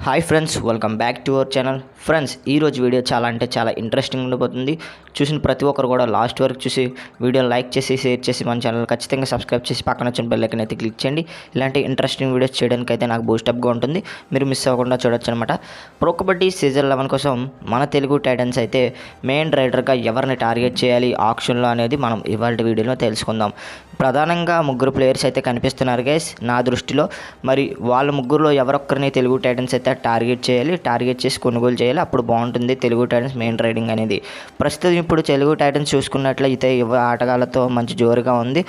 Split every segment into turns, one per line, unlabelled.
Hi friends, welcome back to our channel. Friends, ఈరోజు video చాలా అంటే చాలా ఇంట్రెస్టింగ్ ఉండిపోతుంది. చూసిన ప్రతి ఒక్కరు కూడా లాస్ట్ వరకు చూసి వీడియో లైక్ చేసి షేర్ చేసి మన ఛానల్ ఖచ్చితంగా సబ్స్క్రైబ్ చేసి పక్కన వచ్చిన బెల్ ఐకాన్ అయితే క్లిక్ చేయండి. ఇలాంటి ఇంట్రెస్టింగ్ వీడియోస్ చేయడానికి అయితే నాకు బూస్టప్గా ఉంటుంది. మీరు మిస్ అవ్వకుండా చూడొచ్చు అనమాట. ప్రో కబడ్డీ సీజన్ 11 కోసం మన తెలుగు టైటన్స్ అయితే మెయిన్ రైడర్గా ఎవరిని టార్గెట్ చేయాలి ఆక్షన్లో అనేది మనం ఇవాళ వీడియోలో తెలుసుకుందాం. ప్రధానంగా ముగ్గురు ప్లేయర్స్ అయితే కనిపిస్తున్నారు గైస్ నా దృష్టిలో. మరి వాళ్ళ ముగ్గురులో ఎవరొక్కరిని తెలుగు టైటన్స్ అయితే టార్గెట్ చేయాలి, టార్గెట్ చేసి కొనుగోలు చేయాలి. అప్పుడు బాగుంటుంది తెలుగు టైటన్స్ మెయిన్ రైడింగ్ అనేది. ప్రస్తుతం ఇప్పుడు తెలుగు టైటన్స్ చూసుకున్నట్లయితే యువ ఆటగాళ్ళతో మంచి జోరుగా ఉంది.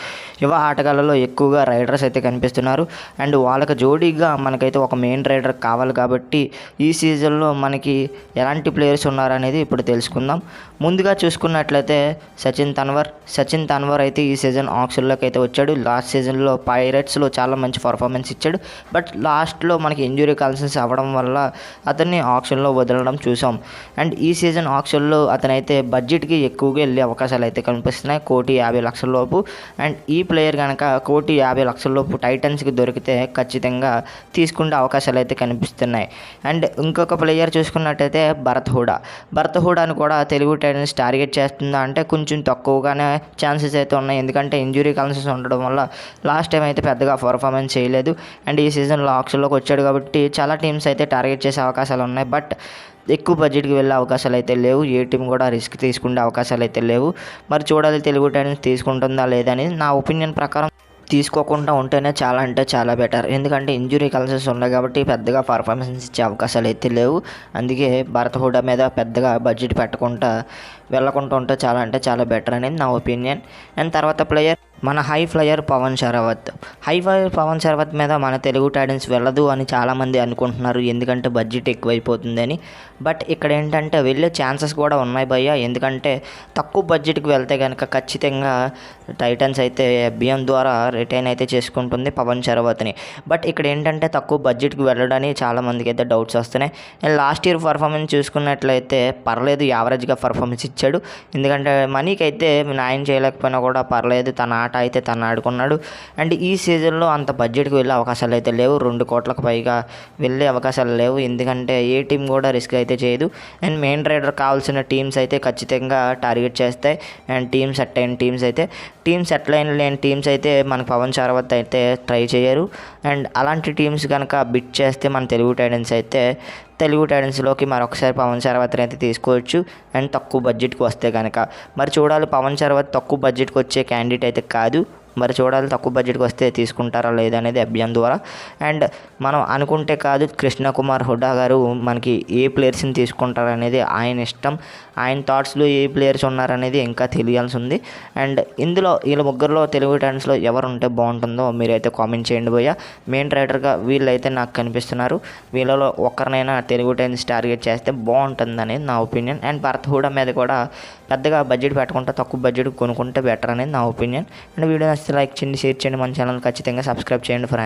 యువ ఆటగాళ్ళలో ఎక్కువగా రైడర్స్ అయితే కనిపిస్తున్నారు. అండ్ వాళ్ళకి జోడీగా మనకైతే ఒక మెయిన్ రైడర్ కావాలి. కాబట్టి ఈ సీజన్లో మనకి ఎలాంటి ప్లేయర్స్ ఉన్నారనేది ఇప్పుడు తెలుసుకుందాం. ముందుగా చూసుకున్నట్లయితే సచిన్ తన్వర్ అయితే ఈ సీజన్ ఆక్షన్లోకి అయితే వచ్చాడు. లాస్ట్ సీజన్లో పైరేట్స్లో చాలా మంచి పర్ఫార్మెన్స్ ఇచ్చాడు. బట్ లాస్ట్లో మనకి ఇంజురీ కాల్సెన్స్ అవ్వడం వల్ల అతన్ని ఆక్షన్లో వదలడం చూసాం. అండ్ ఈ సీజన్ ఆక్షన్లో అతనైతే బడ్జెట్కి ఎక్కువగా వెళ్ళే అవకాశాలు అయితే కనిపిస్తున్నాయి, 1,50,00,000 లోపు. అండ్ ఈ ప్లేయర్ కనుక 1,50,00,000 లోపు టైటన్స్కి దొరికితే ఖచ్చితంగా తీసుకునే అవకాశాలు అయితే కనిపిస్తున్నాయి. అండ్ ఇంకొక ప్లేయర్ చూసుకున్నట్టయితే భరత్ హూడాని కూడా తెలుగు టైటన్స్ టార్గెట్ చేస్తుందా అంటే కొంచెం తక్కువగానే ఛాన్సెస్ అయితే ఉన్నాయి. ఎందుకంటే ఇంజురీ కాన్సెస్ ఉండడం వల్ల లాస్ట్ టైం అయితే పెద్దగా పర్ఫార్మెన్స్ చేయలేదు. అండ్ ఈ సీజన్లో ఆక్షన్లోకి వచ్చాడు కాబట్టి చాలా టీమ్స్ అయితే టార్గెట్ చేసే అవకాశాలు ఉన్నాయి. బట్ ఎక్కువ బడ్జెట్కి వెళ్ళే అవకాశాలు అయితే లేవు. ఏ టీం కూడా రిస్క్ తీసుకునే అవకాశాలు అయితే లేవు. మరి చూడాలి తెలుగు టైటన్స్ తీసుకుంటుందా లేదా అనేది. నా ఒపీనియన్ ప్రకారం తీసుకోకుండా ఉంటేనే చాలా అంటే చాలా బెటర్. ఎందుకంటే ఇంజురీ కల్సెస్ ఉన్నాయి కాబట్టి పెద్దగా పర్ఫార్మెన్స్ ఇచ్చే అవకాశాలు అయితే లేవు. అందుకే భరత్ హూడా మీద పెద్దగా బడ్జెట్ పెట్టకుండా వెళ్ళకుండా ఉంటే చాలా అంటే చాలా బెటర్ అనేది నా ఒపీనియన్. అండ్ తర్వాత ప్లేయర్ మన హై ఫ్లయర్ పవన్ షరావత్ మీద మన తెలుగు టైటన్స్ వెళ్ళదు అని చాలామంది అనుకుంటున్నారు. ఎందుకంటే బడ్జెట్ ఎక్కువైపోతుందని. బట్ ఇక్కడ ఏంటంటే వెళ్ళే ఛాన్సెస్ కూడా ఉన్నాయి భయ్య. ఎందుకంటే తక్కువ బడ్జెట్కి వెళ్తే కనుక ఖచ్చితంగా టైటన్స్ అయితే ఎఫ్బిఎం ద్వారా రిటైన్ అయితే చేసుకుంటుంది పవన్ షరావత్ని. బట్ ఇక్కడ ఏంటంటే తక్కువ బడ్జెట్కి వెళ్ళడానికి చాలామందికి అయితే డౌట్స్ వస్తున్నాయి. అండ్ లాస్ట్ ఇయర్ పర్ఫార్మెన్స్ చూసుకున్నట్లయితే పర్లేదు, యావరేజ్గా పర్ఫార్మెన్స్ ఇచ్చాడు. ఎందుకంటే మనీకి అయితే న్యాయం చేయలేకపోయినా కూడా పర్లేదు, తన ఆట అయితే తను ఆడుకున్నాడు. అండ్ ఈ సీజన్లో అంత బడ్జెట్కి వెళ్ళే అవకాశాలు అయితే లేవు. 2 కోట్లకు పైగా వెళ్ళే అవకాశాలు లేవు. ఎందుకంటే ఏ టీం కూడా రిస్క్ అయితే చేయదు. అండ్ మెయిన్ రైడర్ కావాల్సిన టీమ్స్ అయితే ఖచ్చితంగా టార్గెట్ చేస్తాయి. అండ్ టీమ్ సెట్ అయిన లేని టీమ్స్ అయితే మనకు పవన్ షరావత్ అయితే ట్రై చేయరు. అండ్ అలాంటి టీమ్స్ కనుక బిట్ చేస్తే మన తెలుగు టైటన్స్లోకి మరొకసారి పవన్ షరావత్ని అయితే తీసుకోవచ్చు. అండ్ తక్కువ బడ్జెట్కి వస్తే కనుక మరి చూడాలి. పవన్ షరావత్ తక్కువ బడ్జెట్కి వచ్చే క్యాండిడేట్ అయితే కాదు. మరి చూడాలి తక్కువ బడ్జెట్కి వస్తే తీసుకుంటారా లేదా అనేది అభియాన్ ద్వారా. అండ్ మనం అనుకుంటే కాదు, కృష్ణ కుమార్ హుడా గారు మనకి ఏ ప్లేయర్స్ని తీసుకుంటారనేది ఆయన ఇష్టం. ఆయన థాట్స్లో ఏ ప్లేయర్స్ ఉన్నారనేది ఇంకా తెలియాల్సి ఉంది. అండ్ ఇందులో వీళ్ళ ముగ్గురులో తెలుగు టైటన్స్లో ఎవరు ఉంటే బాగుంటుందో మీరైతే కామెంట్ చేయండి భయ్య. మెయిన్ రైడర్గా వీళ్ళైతే నాకు కనిపిస్తున్నారు. వీళ్ళలో ఒక్కరినైనా తెలుగు టైటన్స్ టార్గెట్ చేస్తే బాగుంటుంది అనేది నా ఒపీనియన్. అండ్ భరత్ హూడా మీద కూడా పెద్దగా బడ్జెట్ పెట్టకుండా తక్కువ బడ్జెట్ కొనుక్కుంటే బెటర్ అనేది నా ఒపీనియన్. అండ్ వీడియో నచ్చితే లైక్ చేయండి, షేర్ చేయండి, మన ఛానల్ ఖచ్చితంగా సబ్స్క్రైబ్ చేయండి ఫ్రెండ్స్.